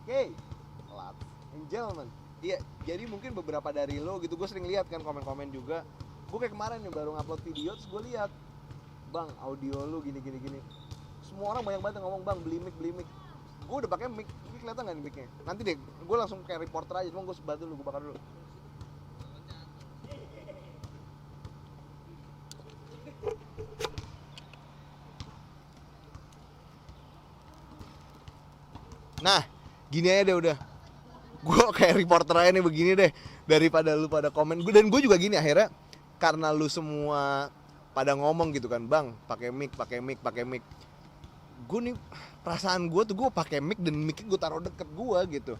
Oke, ladies and gentlemen. Iya, jadi mungkin beberapa dari lo gitu gue sering lihat kan komen-komen juga. Gue kayak kemarin nih baru ngupload video terus gue lihat, "Bang, audio lu gini gini gini." Semua orang banyak banget yang ngomong, "Bang, beli mic, beli mic." Gue udah pakai mic, ini kelihatan nggak nih micnya? Nanti deh, gue langsung kayak reporter aja, cuma gue sebat dulu, gue bakar dulu. Nah, gini aja deh udah. Gue kayak reporter aja nih begini deh, daripada lu pada komen. Dan gue juga gini akhirnya, karena lu semua pada ngomong gitu kan, "Bang, pakai mic, pakai mic, pakai mic." Gue nih perasaan gue tuh gue pakai mic dan mic gue taruh deket gue gitu.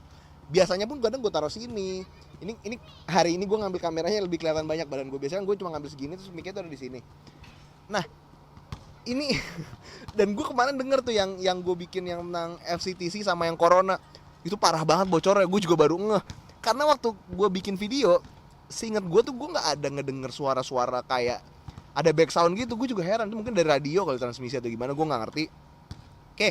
Biasanya pun kadang gue taruh sini. Ini hari ini gue ngambil kameranya lebih kelihatan banyak badan gue. Biasanya gue cuma ngambil segini terus mic-nya tuh ada di sini. Nah, ini dan gue kemarin denger tuh yang gue bikin yang tentang FCTC sama yang corona itu parah banget bocornya. Gue juga baru ngeh karena waktu gue bikin video, seinget gue tuh gue nggak ada ngedenger suara-suara kayak ada back sound gitu. Gue juga heran, itu mungkin dari radio kali transmisi atau gimana, gue nggak ngerti. Oke,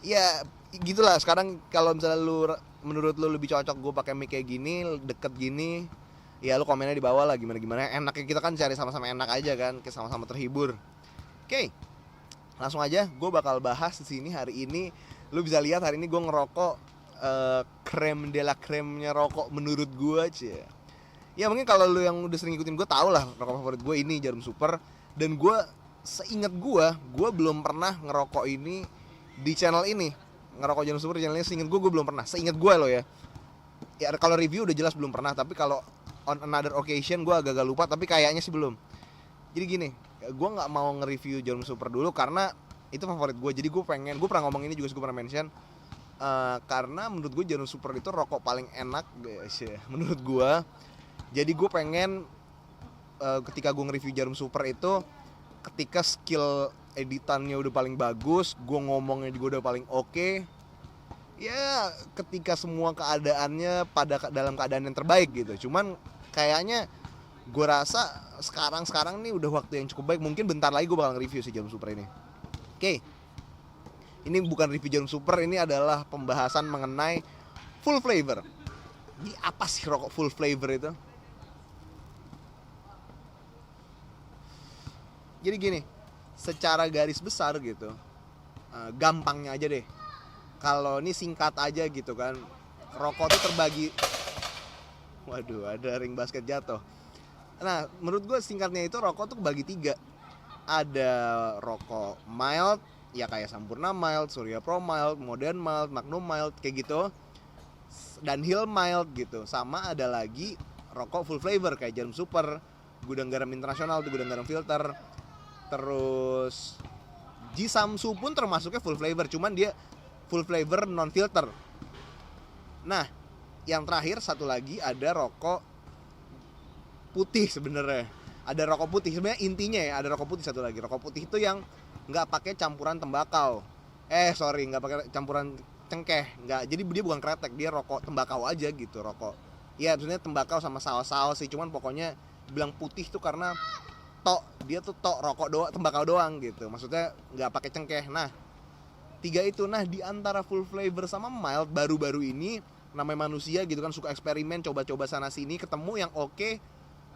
ya gitulah. Sekarang kalau misalnya lu, menurut lu lebih cocok gue pakai mic kayak gini, deket gini, ya lu komennya di bawah lah gimana gimana. Enaknya kita kan cari sama-sama enak aja kan, kayak sama-sama terhibur. Oke, langsung aja gue bakal bahas di sini hari ini. Lu bisa lihat hari ini gue ngerokok krem de la kremnya rokok menurut gue, cie. Ya mungkin kalau lu yang udah sering ikutin gue tau lah rokok favorit gue ini Jarum Super. Dan gue seingat gue belum pernah ngerokok ini di channel ini. Ngerokok Jarum Super di channel ini seingat gue belum pernah. Seingat gue loh ya. Ya kalau review udah jelas belum pernah, tapi kalau on another occasion gue agak-agak lupa, tapi kayaknya sih belum. Jadi gini, gue nggak mau nge-review Jarum Super dulu karena itu favorit gue. Jadi gue pernah ngomong ini juga, gue pernah mention, karena menurut gue Jarum Super itu rokok paling enak guys ya, menurut gue. Jadi gue pengen ketika gue nge-review Jarum Super itu, ketika skill editannya udah paling bagus, gue ngomongnya juga udah paling oke, ya ketika semua keadaannya dalam keadaan yang terbaik gitu. Cuman kayaknya gue rasa sekarang nih udah waktu yang cukup baik. Mungkin bentar lagi gue bakal nge-review si Jarum Super ini. Oke, ini bukan review Jarum Super, ini adalah pembahasan mengenai full flavor. Ini apa sih rokok full flavor itu? Jadi gini, secara garis besar gitu, gampangnya aja deh. Kalau ini singkat aja gitu kan, rokok itu terbagi. Waduh, ada ring basket jatuh. Nah, menurut gue singkatnya itu rokok tuh bagi tiga. Ada rokok mild, ya kayak Sampurna mild, Surya Pro mild, Modern mild, Magnum mild, kayak gitu. Dan Hill mild gitu. Sama ada lagi rokok full flavor kayak Jarum Super, Gudang Garam Internasional tuh, Gudang Garam Filter. Terus Jisamsu pun termasuknya full flavor, cuman dia full flavor non filter. Nah, yang terakhir satu lagi ada rokok putih sebenarnya. Ada rokok putih sebenarnya, intinya ya ada rokok putih satu lagi. Rokok putih itu yang nggak pakai campuran tembakau. Nggak pakai campuran cengkeh. Nggak, jadi dia bukan kretek, dia rokok tembakau aja gitu rokok. Ya sebenarnya tembakau sama saus-saus sih, cuman pokoknya bilang putih tuh karena dia tuh rokok doang, tembakau doang gitu. Maksudnya nggak pakai cengkeh. Nah, tiga itu. Nah, di antara full flavor sama mild baru-baru ini, namanya manusia gitu kan, suka eksperimen, coba-coba sana sini, ketemu yang oke.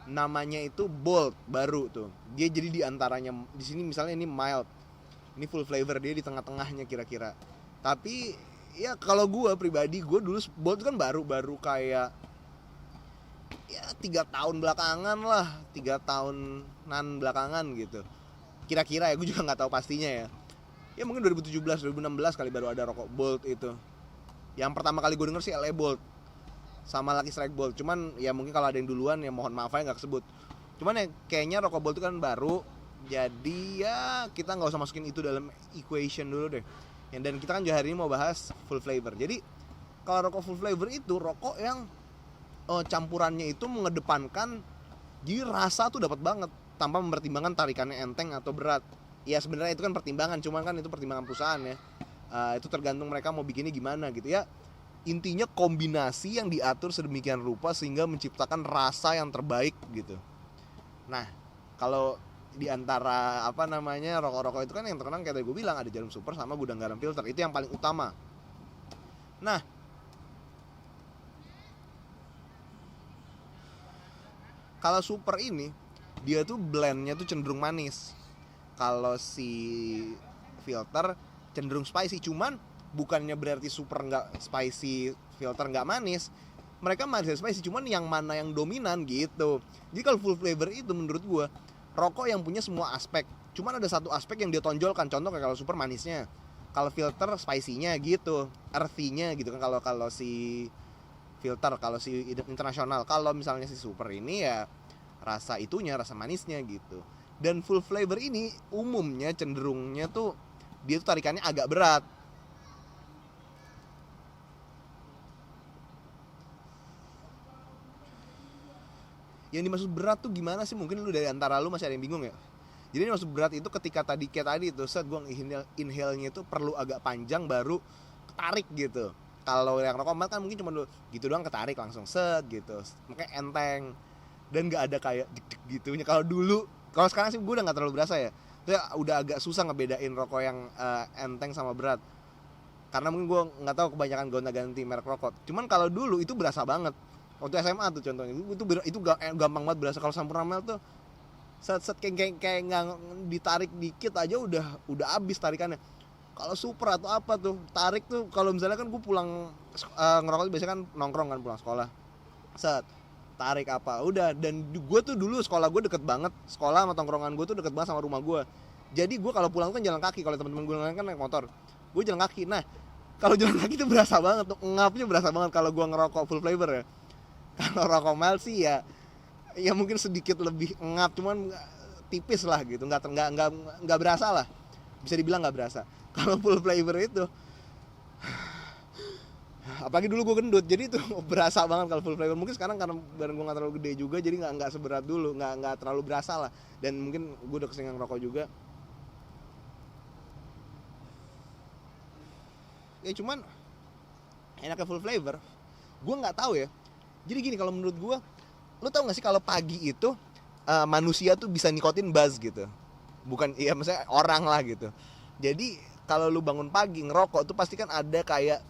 Namanya itu Bold, baru tuh. Dia jadi di antaranya, di sini misalnya ini mild, ini full flavor, dia di tengah-tengahnya kira-kira. Tapi ya kalau gue pribadi, gue dulu Bold kan baru kayak ya 3 tahun belakangan lah, 3 tahunan belakangan gitu kira-kira ya, gue juga nggak tahu pastinya ya. Ya mungkin 2017 2016 kali baru ada rokok Bold itu. Yang pertama kali gue denger sih LA Bold sama Lucky Strike Bold. Cuman ya mungkin kalau ada yang duluan ya mohon maaf aja nggak kesebut. Cuman ya kayaknya rokok Bold itu kan baru, jadi ya kita nggak usah masukin itu dalam equation dulu deh. Dan kita kan juga hari ini mau bahas full flavor. Jadi kalau rokok full flavor itu rokok yang campurannya itu mengedepankan, jadi rasa tuh dapat banget tanpa mempertimbangkan tarikannya enteng atau berat. Ya sebenarnya itu kan pertimbangan, cuman kan itu pertimbangan perusahaan ya. Itu tergantung mereka mau bikinnya gimana gitu ya. Intinya kombinasi yang diatur sedemikian rupa sehingga menciptakan rasa yang terbaik gitu. Nah, kalau di antara rokok-rokok itu kan yang terkenal kayak tadi gue bilang ada Jarum Super sama Gudang Garam Filter, itu yang paling utama. Nah, kalau super ini dia tuh blendnya tuh cenderung manis. Kalau si filter cenderung spicy. Cuman bukannya berarti super nggak spicy, filter nggak manis. Mereka manis dan spicy, cuman yang mana yang dominan gitu. Jadi kalau full flavor itu menurut gue rokok yang punya semua aspek. Cuman ada satu aspek yang dia tonjolkan. Contoh kayak kalau super manisnya, kalau filter spicy-nya gitu, earthy-nya gitu kan. Kalau si filter, kalau si internasional, kalau misalnya si super ini ya rasa itunya, rasa manisnya gitu. Dan full flavor ini umumnya cenderungnya tuh dia tuh tarikannya agak berat. Yang dimaksud berat tuh gimana sih? Mungkin lu dari antara lu masih ada yang bingung ya. Jadi yang dimaksud berat itu ketika kayak tadi tuh set gue inhale-nya itu perlu agak panjang baru ketarik gitu. Kalau yang rokok kan mungkin cuma gitu doang ketarik langsung set gitu. Makanya enteng dan nggak ada kayak dik-dik gitunya. Kalau dulu, kalau sekarang sih gue udah nggak terlalu berasa ya. Itu ya udah agak susah ngebedain rokok yang enteng sama berat. Karena mungkin gue nggak tahu kebanyakan gonta-ganti merek rokok. Cuman kalau dulu itu berasa banget. Waktu SMA tuh contohnya itu gampang banget berasa. Kalau Sampurna Mel tuh set kayak nggak ditarik dikit aja udah abis tarikannya. Kalau super atau apa tuh tarik tuh, kalau misalnya kan gue pulang ngerokok biasanya kan nongkrong kan pulang sekolah, set tarik apa udah. Dan gue tuh dulu sekolah gue deket banget, sekolah sama tongkrongan gue tuh deket banget sama rumah gue. Jadi gue kalau pulang tuh kan jalan kaki, kalau teman-teman gue kan naik motor, gue jalan kaki. Nah kalau jalan kaki tuh berasa banget tuh, ngapnya berasa banget kalau gue ngerokok full flavor ya. Kalau rokok mild sih ya mungkin sedikit lebih ngap, cuman tipis lah gitu, nggak berasa lah, bisa dibilang nggak berasa. Kalau full flavor itu apalagi dulu gue gendut, jadi itu berasa banget kalau full flavor. Mungkin sekarang karena badan gue nggak terlalu gede juga, jadi nggak seberat dulu, nggak terlalu berasa lah. Dan mungkin gue udah keseringan ngerokok juga ya. Cuman enaknya full flavor gue nggak tahu ya. Jadi gini, kalau menurut gue, lu tau gak sih kalau pagi itu manusia tuh bisa nikotin buzz gitu. Bukan, ya maksudnya orang lah gitu. Jadi kalau lu bangun pagi ngerokok tuh pasti kan ada kayak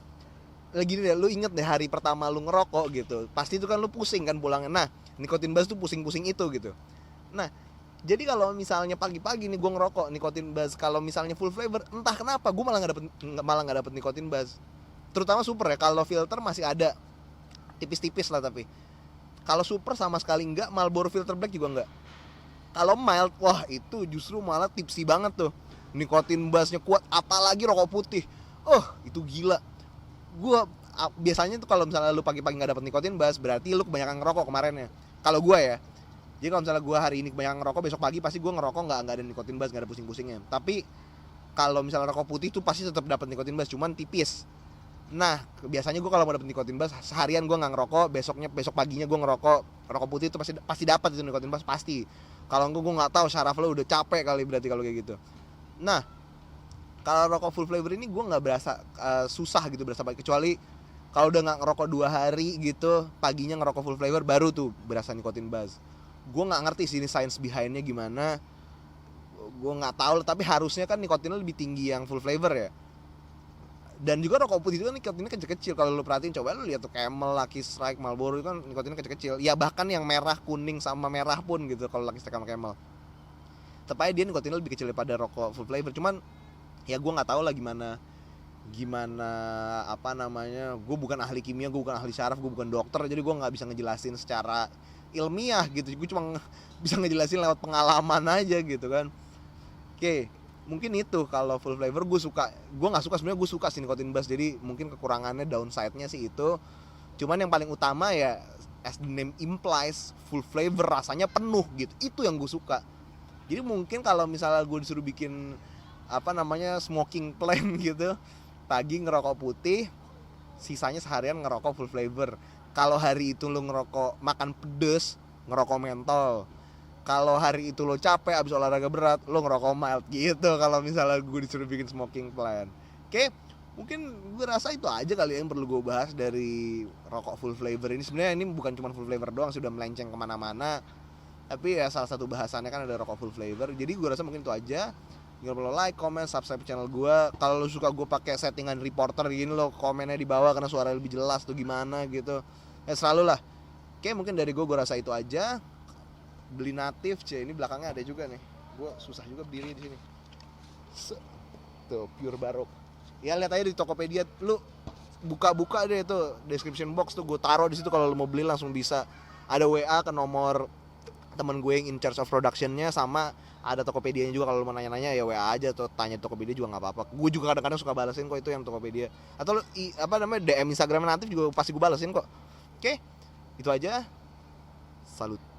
lagi deh, lu inget deh hari pertama lu ngerokok gitu, pasti itu kan lu pusing kan pulangnya. Nah nikotin buzz tuh pusing-pusing itu gitu. Nah jadi kalau misalnya pagi-pagi nih gue ngerokok nikotin buzz, kalau misalnya full flavor entah kenapa gue malah nggak dapet nikotin buzz. Terutama super ya, kalau filter masih ada tipis-tipis lah, tapi kalau super sama sekali enggak. Marlboro Filter Black juga enggak. Kalau mild, wah itu justru malah tipsy banget tuh, nikotin bassnya kuat. Apalagi rokok putih, itu gila. Gue biasanya tuh kalau misalnya lu pagi-pagi nggak dapet nikotin bass, berarti lu kebanyakan ngerokok kemarin ya. Kalau gue ya, jadi kalau misalnya gue hari ini kebanyakan ngerokok, besok pagi pasti gue ngerokok nggak ada nikotin bass, nggak ada pusing-pusingnya. Tapi kalau misalnya rokok putih tuh pasti tetap dapat nikotin bass, cuman tipis. Nah biasanya gue kalau mau dapet nikotin bass, seharian gue nggak ngerokok, besok paginya gue ngerokok rokok putih itu pasti dapat itu nikotin bass pasti. Kalau gue nggak tahu syaraf lo udah capek kali berarti kalau kayak gitu. Nah kalau rokok full flavor ini gue nggak berasa susah gitu, berasa baik, kecuali kalau udah nggak ngerokok 2 hari gitu, paginya ngerokok full flavor baru tuh berasa nikotin bass. Gue nggak ngerti sih ini science behindnya gimana, gue nggak tahu, tapi harusnya kan nikotinnya lebih tinggi yang full flavor ya. Dan juga rokok putih itu kan nikotinnya kecil-kecil. Kalau lu perhatiin, coba lu lihat tuh Camel, Lucky Strike, Marlboro itu kan nikotinnya kecil-kecil. Ya bahkan yang merah, kuning sama merah pun gitu kalau Lucky Strike sama Camel. Tepatnya dia nikotinnya lebih kecil daripada rokok full flavor. Cuman ya gue nggak tahu lah gimana apa namanya. Gue bukan ahli kimia, gue bukan ahli syaraf, gue bukan dokter, jadi gue nggak bisa ngejelasin secara ilmiah gitu. Gue cuma bisa ngejelasin lewat pengalaman aja gitu kan. Oke. Mungkin itu kalau full flavor gue nggak suka sebenarnya. Gue suka sih nikotin bass, jadi mungkin kekurangannya, downside-nya sih itu. Cuman yang paling utama ya as the name implies, full flavor, rasanya penuh gitu, itu yang gue suka. Jadi mungkin kalau misalnya gue disuruh bikin apa namanya smoking plan gitu, pagi ngerokok putih, sisanya seharian ngerokok full flavor. Kalau hari itu lo ngerokok makan pedes, ngerokok mentol. Kalau hari itu lo capek abis olahraga berat, lo ngerokok mild gitu. Kalau misalnya gue disuruh bikin smoking plan. Oke, mungkin gue rasa itu aja kali yang perlu gue bahas dari rokok full flavor ini. Sebenarnya ini bukan cuma full flavor doang, sudah melenceng kemana-mana. Tapi ya salah satu bahasannya kan ada rokok full flavor. Jadi gue rasa mungkin itu aja. Jangan lupa lo like, comment, subscribe channel gue. Kalau lo suka gue pakai settingan reporter gini, lo komennya di bawah karena suara lebih jelas tuh gimana gitu. Ya selalu lah. Oke, mungkin dari gue rasa itu aja. Beli natif, ini belakangnya ada juga nih. Gue susah juga berdiri di sini. Tuh, pure barok. Ya lihat aja di Tokopedia, lu buka-buka deh tuh description box tuh gue taruh di situ, kalau lo mau beli langsung bisa. Ada WA ke nomor temen gue yang in charge of productionnya, sama ada Tokopedia-nya juga. Kalau lo mau nanya-nanya ya WA aja atau tanya Tokopedia juga nggak apa-apa. Gue juga kadang-kadang suka balesin kok itu yang Tokopedia. Atau lo DM Instagram natif juga pasti gue balesin kok. Oke, itu aja. Salut.